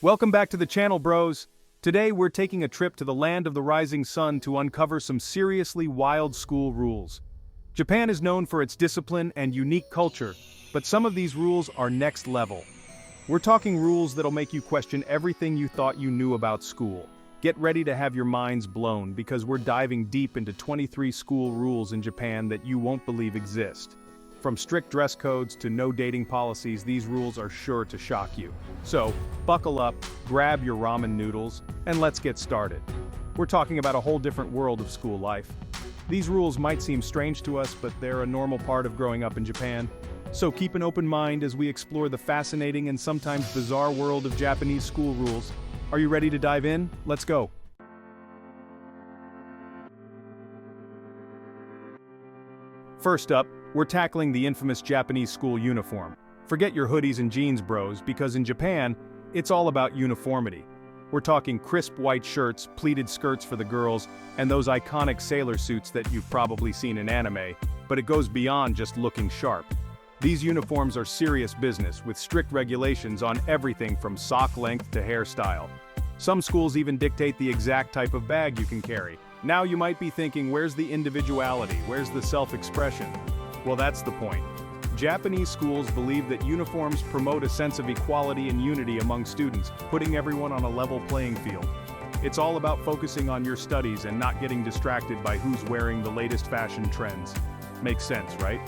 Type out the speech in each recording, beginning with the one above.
Welcome back to the channel, bros. Today we're taking a trip to the land of the rising sun to uncover some seriously wild school rules. Japan is known for its discipline and unique culture, but some of these rules are next level. We're talking rules that'll make you question everything you thought you knew about school. Get ready to have your minds blown because we're diving deep into 23 school rules in Japan that you won't believe exist. From strict dress codes to no dating policies, these rules are sure to shock you. So, buckle up, grab your ramen noodles, and let's get started. We're talking about a whole different world of school life. These rules might seem strange to us, but they're a normal part of growing up in Japan. So keep an open mind as we explore the fascinating and sometimes bizarre world of Japanese school rules. Are you ready to dive in? Let's go. First up, we're tackling the infamous Japanese school uniform. Forget your hoodies and jeans, bros, because in Japan, it's all about uniformity. We're talking crisp white shirts, pleated skirts for the girls, and those iconic sailor suits that you've probably seen in anime, but it goes beyond just looking sharp. These uniforms are serious business, with strict regulations on everything from sock length to hairstyle. Some schools even dictate the exact type of bag you can carry. Now you might be thinking, where's the individuality? Where's the self-expression? Well, that's the point. Japanese schools believe that uniforms promote a sense of equality and unity among students, putting everyone on a level playing field. It's all about focusing on your studies and not getting distracted by who's wearing the latest fashion trends. Makes sense, right?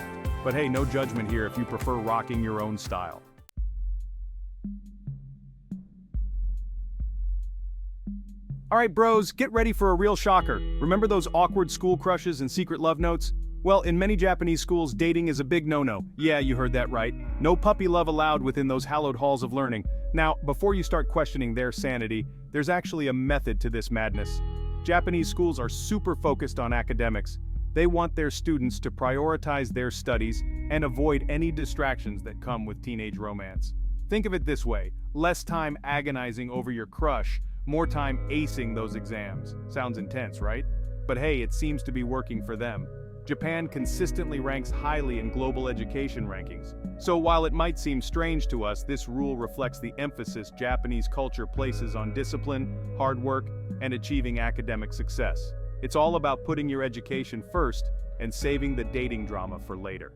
But hey, no judgment here if you prefer rocking your own style. Alright bros, get ready for a real shocker. Remember those awkward school crushes and secret love notes? Well, in many Japanese schools, dating is a big no-no. Yeah, you heard that right. No puppy love allowed within those hallowed halls of learning. Now, before you start questioning their sanity, there's actually a method to this madness. Japanese schools are super focused on academics. They want their students to prioritize their studies and avoid any distractions that come with teenage romance. Think of it this way: less time agonizing over your crush, more time acing those exams. Sounds intense, right? But hey, it seems to be working for them. Japan consistently ranks highly in global education rankings. So while it might seem strange to us, this rule reflects the emphasis Japanese culture places on discipline, hard work, and achieving academic success. It's all about putting your education first and saving the dating drama for later.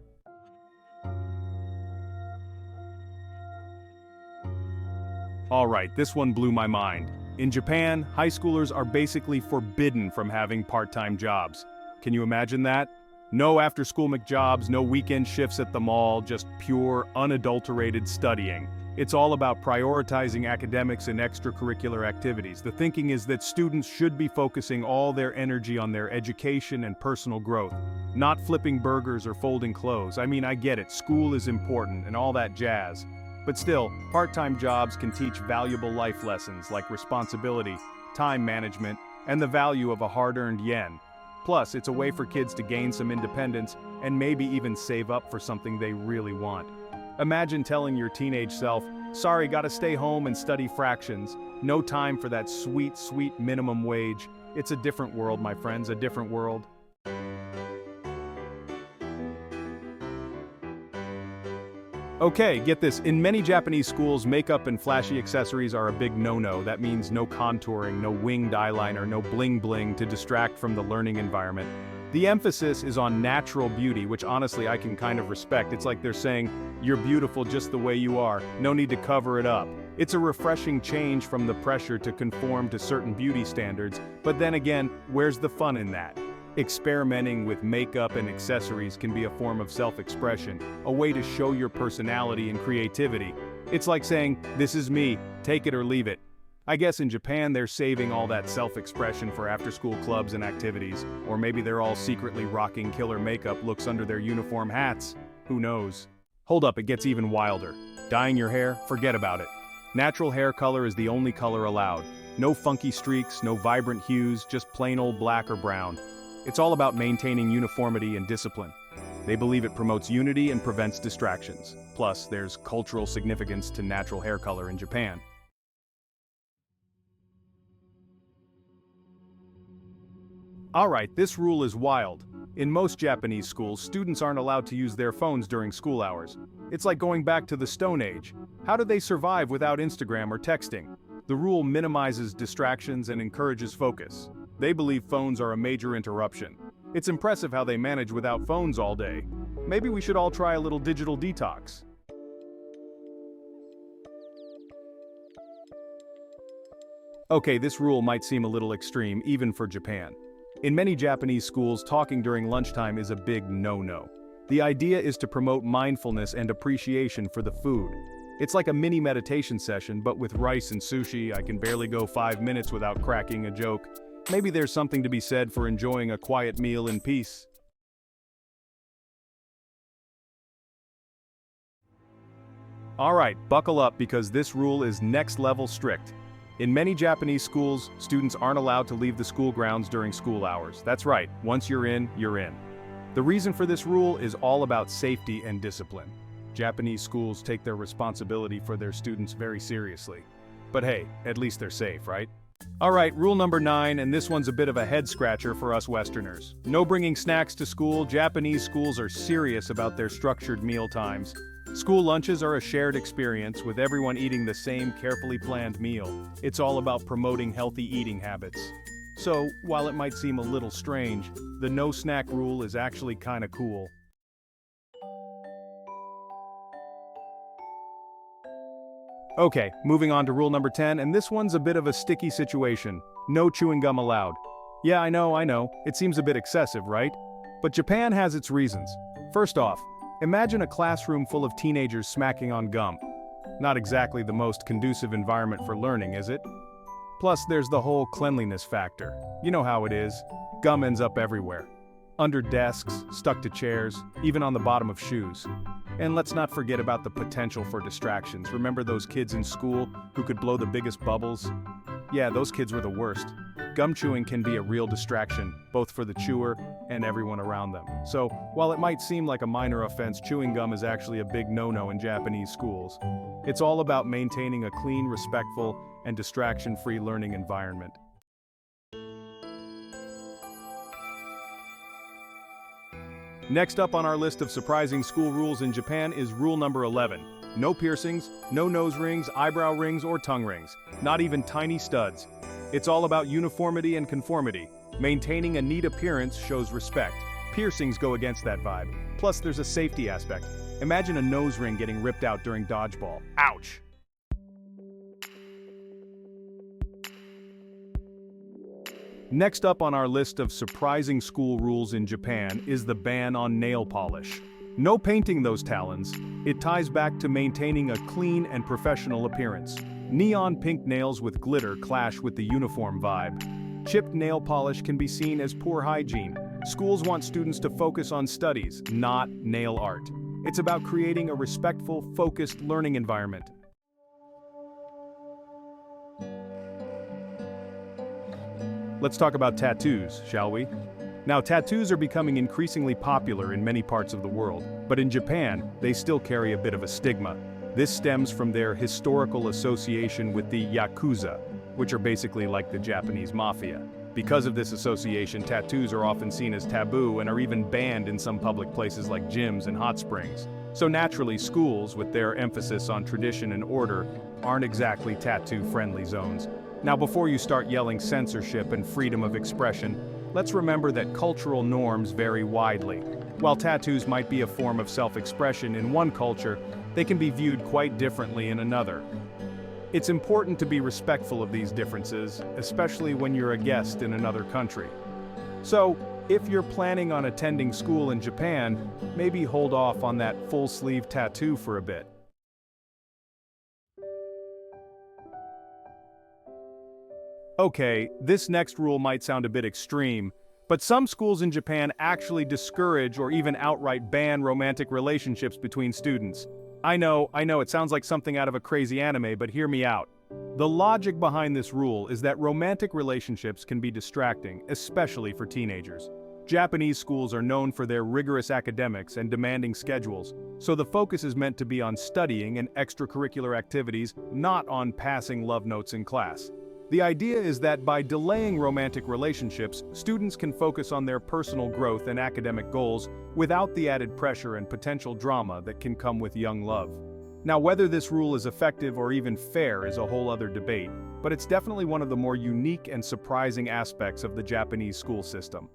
Alright, this one blew my mind. In Japan, high schoolers are basically forbidden from having part-time jobs. Can you imagine that? No after-school McJobs, no weekend shifts at the mall, just pure, unadulterated studying. It's all about prioritizing academics and extracurricular activities. The thinking is that students should be focusing all their energy on their education and personal growth, not flipping burgers or folding clothes. I mean, I get it, school is important and all that jazz. But still, part-time jobs can teach valuable life lessons like responsibility, time management, and the value of a hard-earned yen. Plus, it's a way for kids to gain some independence and maybe even save up for something they really want. Imagine telling your teenage self, sorry, gotta stay home and study fractions. No time for that sweet, sweet minimum wage. It's a different world, my friends, a different world. Okay, get this. In many Japanese schools, makeup and flashy accessories are a big no-no. That means no contouring, no winged eyeliner, no bling-bling to distract from the learning environment. The emphasis is on natural beauty, which honestly I can kind of respect. It's like they're saying, you're beautiful just the way you are, no need to cover it up. It's a refreshing change from the pressure to conform to certain beauty standards, but then again, where's the fun in that? Experimenting with makeup and accessories can be a form of self-expression, a way to show your personality and creativity. It's like saying, this is me, take it or leave it. I guess in Japan they're saving all that self-expression for after-school clubs and activities, or maybe they're all secretly rocking killer makeup looks under their uniform hats. Who knows? Hold up, it gets even wilder. Dyeing your hair? Forget about it. Natural hair color is the only color allowed. No funky streaks, no vibrant hues, just plain old black or brown. It's all about maintaining uniformity and discipline. They believe it promotes unity and prevents distractions. Plus, there's cultural significance to natural hair color in Japan. Alright, this rule is wild. In most Japanese schools, students aren't allowed to use their phones during school hours. It's like going back to the Stone Age. How do they survive without Instagram or texting? The rule minimizes distractions and encourages focus. They believe phones are a major interruption. It's impressive how they manage without phones all day. Maybe we should all try a little digital detox. Okay, this rule might seem a little extreme, even for Japan. In many Japanese schools, talking during lunchtime is a big no-no. The idea is to promote mindfulness and appreciation for the food. It's like a mini meditation session, but with rice and sushi. I can barely go 5 minutes without cracking a joke. Maybe there's something to be said for enjoying a quiet meal in peace. Alright, buckle up because this rule is next level strict. In many Japanese schools, students aren't allowed to leave the school grounds during school hours. That's right, once you're in, you're in. The reason for this rule is all about safety and discipline. Japanese schools take their responsibility for their students very seriously. But hey, at least they're safe, right? Alright, rule number 9, and this one's a bit of a head-scratcher for us Westerners. No bringing snacks to school. Japanese schools are serious about their structured meal times. School lunches are a shared experience, with everyone eating the same carefully planned meal. It's all about promoting healthy eating habits. So, while it might seem a little strange, the no snack rule is actually kinda cool. Okay, moving on to rule number 10, and this one's a bit of a sticky situation. No chewing gum allowed. Yeah, I know, it seems a bit excessive, right? But Japan has its reasons. First off, imagine a classroom full of teenagers smacking on gum. Not exactly the most conducive environment for learning, is it? Plus, there's the whole cleanliness factor. You know how it is. Gum ends up everywhere. Under desks, stuck to chairs, even on the bottom of shoes. And let's not forget about the potential for distractions. Remember those kids in school who could blow the biggest bubbles? Yeah, those kids were the worst. Gum chewing can be a real distraction, both for the chewer and everyone around them. So, while it might seem like a minor offense, chewing gum is actually a big no-no in Japanese schools. It's all about maintaining a clean, respectful, and distraction-free learning environment. Next up on our list of surprising school rules in Japan is rule number 11. No piercings, no nose rings, eyebrow rings, or tongue rings. Not even tiny studs. It's all about uniformity and conformity. Maintaining a neat appearance shows respect. Piercings go against that vibe. Plus, there's a safety aspect. Imagine a nose ring getting ripped out during dodgeball. Ouch! Next up on our list of surprising school rules in Japan is the ban on nail polish. No painting those talons. It ties back to maintaining a clean and professional appearance. Neon pink nails with glitter clash with the uniform vibe. Chipped nail polish can be seen as poor hygiene. Schools want students to focus on studies, not nail art. It's about creating a respectful, focused learning environment. Let's talk about tattoos, shall we? Now, tattoos are becoming increasingly popular in many parts of the world, but in Japan, they still carry a bit of a stigma. This stems from their historical association with the Yakuza, which are basically like the Japanese mafia. Because of this association, tattoos are often seen as taboo and are even banned in some public places like gyms and hot springs. So naturally, schools, with their emphasis on tradition and order, aren't exactly tattoo-friendly zones. Now, before you start yelling censorship and freedom of expression, let's remember that cultural norms vary widely. While tattoos might be a form of self-expression in one culture, they can be viewed quite differently in another. It's important to be respectful of these differences, especially when you're a guest in another country. So, if you're planning on attending school in Japan, maybe hold off on that full-sleeve tattoo for a bit. Okay, this next rule might sound a bit extreme, but some schools in Japan actually discourage or even outright ban romantic relationships between students. I know, it sounds like something out of a crazy anime, but hear me out. The logic behind this rule is that romantic relationships can be distracting, especially for teenagers. Japanese schools are known for their rigorous academics and demanding schedules, so the focus is meant to be on studying and extracurricular activities, not on passing love notes in class. The idea is that by delaying romantic relationships, students can focus on their personal growth and academic goals without the added pressure and potential drama that can come with young love. Now, whether this rule is effective or even fair is a whole other debate, but it's definitely one of the more unique and surprising aspects of the Japanese school system.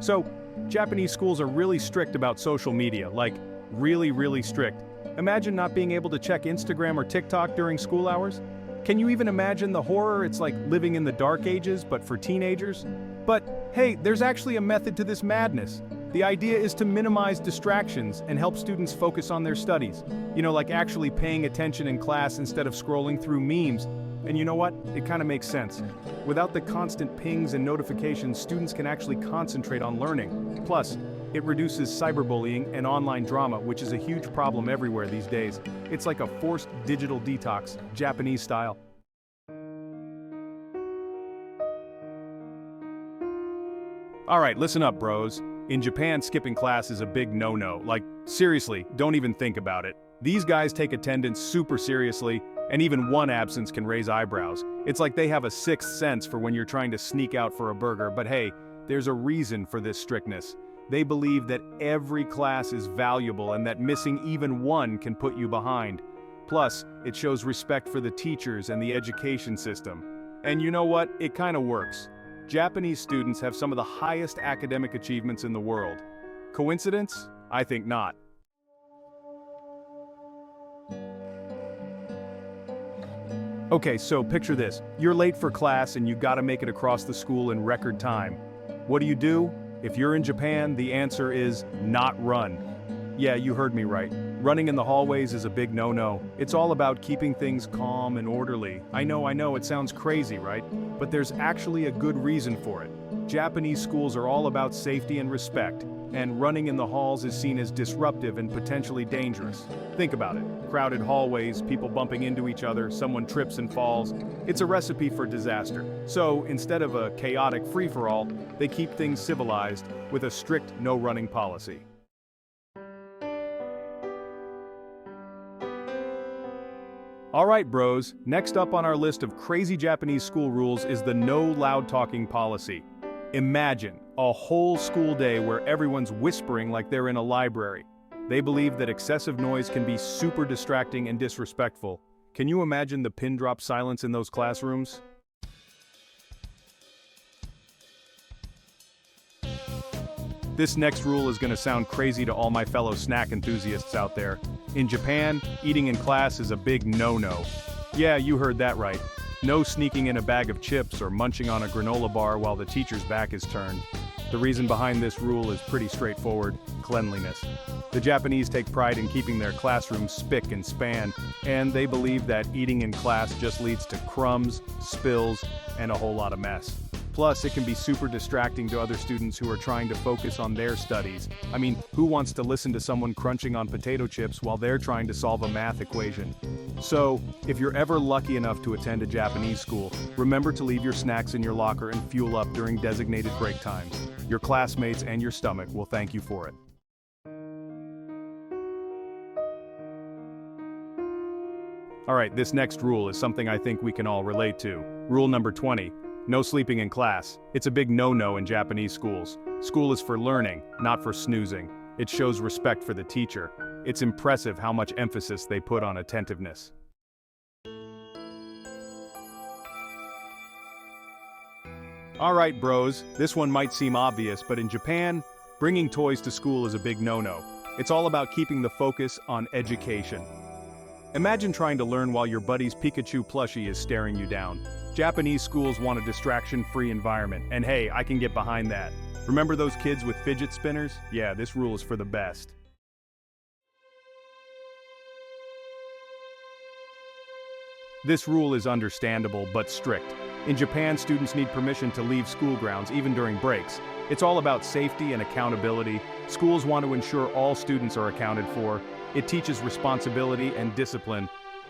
So, Japanese schools are really strict about social media, like really, really strict. Imagine not being able to check Instagram or TikTok during school hours. Can you even imagine the horror? It's like living in the dark ages, but for teenagers. But hey, there's actually a method to this madness. The idea is to minimize distractions and help students focus on their studies. Like actually paying attention in class instead of scrolling through memes. And you know what? It kind of makes sense. Without the constant pings and notifications, students can actually concentrate on learning. Plus, it reduces cyberbullying and online drama, which is a huge problem everywhere these days. It's like a forced digital detox, Japanese style. Alright, listen up, bros. In Japan, skipping class is a big no-no. Like, seriously, don't even think about it. These guys take attendance super seriously, and even one absence can raise eyebrows. It's like they have a sixth sense for when you're trying to sneak out for a burger, but hey, there's a reason for this strictness. They believe that every class is valuable and that missing even one can put you behind. Plus, it shows respect for the teachers and the education system. And you know what? It kind of works. Japanese students have some of the highest academic achievements in the world. Coincidence? I think not. Okay, so picture this. You're late for class and you gotta make it across the school in record time. What do? If you're in Japan, the answer is not run. Yeah, you heard me right. Running in the hallways is a big no-no. It's all about keeping things calm and orderly. I know, it sounds crazy, right? But there's actually a good reason for it. Japanese schools are all about safety and respect, and running in the halls is seen as disruptive and potentially dangerous. Think about it. Crowded hallways, people bumping into each other, someone trips and falls. It's a recipe for disaster. So, instead of a chaotic free-for-all, they keep things civilized with a strict no-running policy. Alright bros, next up on our list of crazy Japanese school rules is the no loud talking policy. Imagine a whole school day where everyone's whispering like they're in a library. They believe that excessive noise can be super distracting and disrespectful. Can you imagine the pin drop silence in those classrooms? This next rule is going to sound crazy to all my fellow snack enthusiasts out there. In Japan, eating in class is a big no-no. Yeah, you heard that right. No sneaking in a bag of chips or munching on a granola bar while the teacher's back is turned. The reason behind this rule is pretty straightforward: cleanliness. The Japanese take pride in keeping their classrooms spick and span, and they believe that eating in class just leads to crumbs, spills, and a whole lot of mess. Plus, it can be super distracting to other students who are trying to focus on their studies. I mean, who wants to listen to someone crunching on potato chips while they're trying to solve a math equation? So, if you're ever lucky enough to attend a Japanese school, remember to leave your snacks in your locker and fuel up during designated break times. Your classmates and your stomach will thank you for it. Alright, this next rule is something I think we can all relate to. Rule number 20. No sleeping in class. It's a big no-no in Japanese schools. School is for learning, not for snoozing. It shows respect for the teacher. It's impressive how much emphasis they put on attentiveness. Alright bros, this one might seem obvious, but in Japan, bringing toys to school is a big no-no. It's all about keeping the focus on education. Imagine trying to learn while your buddy's Pikachu plushie is staring you down. Japanese schools want a distraction-free environment, and hey, I can get behind that. Remember those kids with fidget spinners? Yeah, this rule is for the best. This rule is understandable but strict. In Japan, students need permission to leave school grounds even during breaks. It's all about safety and accountability. Schools want to ensure all students are accounted for. It teaches responsibility and discipline.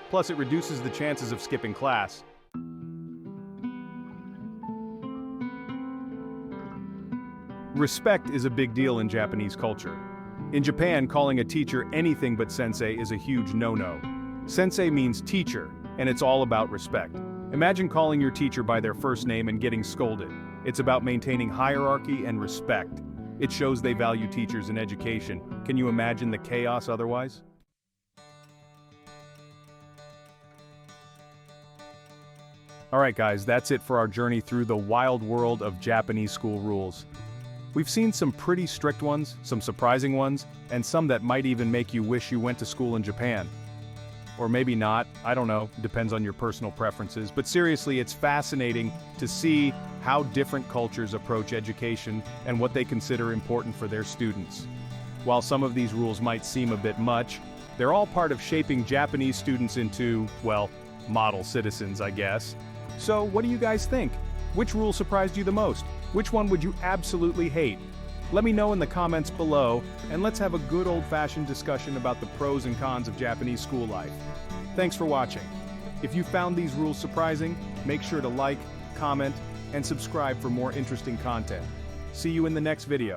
Plus, it reduces the chances of skipping class. Respect is a big deal in Japanese culture. In Japan, calling a teacher anything but sensei is a huge no-no. Sensei means teacher, and it's all about respect. Imagine calling your teacher by their first name and getting scolded. It's about maintaining hierarchy and respect. It shows they value teachers and education. Can you imagine the chaos otherwise? Alright guys, that's it for our journey through the wild world of Japanese school rules. We've seen some pretty strict ones, some surprising ones, and some that might even make you wish you went to school in Japan. Or maybe not, I don't know, depends on your personal preferences, but seriously, it's fascinating to see how different cultures approach education and what they consider important for their students. While some of these rules might seem a bit much, they're all part of shaping Japanese students into, well, model citizens, I guess. So, what do you guys think? Which rule surprised you the most? Which one would you absolutely hate? Let me know in the comments below, and let's have a good old-fashioned discussion about the pros and cons of Japanese school life. Thanks for watching. If you found these rules surprising, make sure to like, comment, and subscribe for more interesting content. See you in the next video.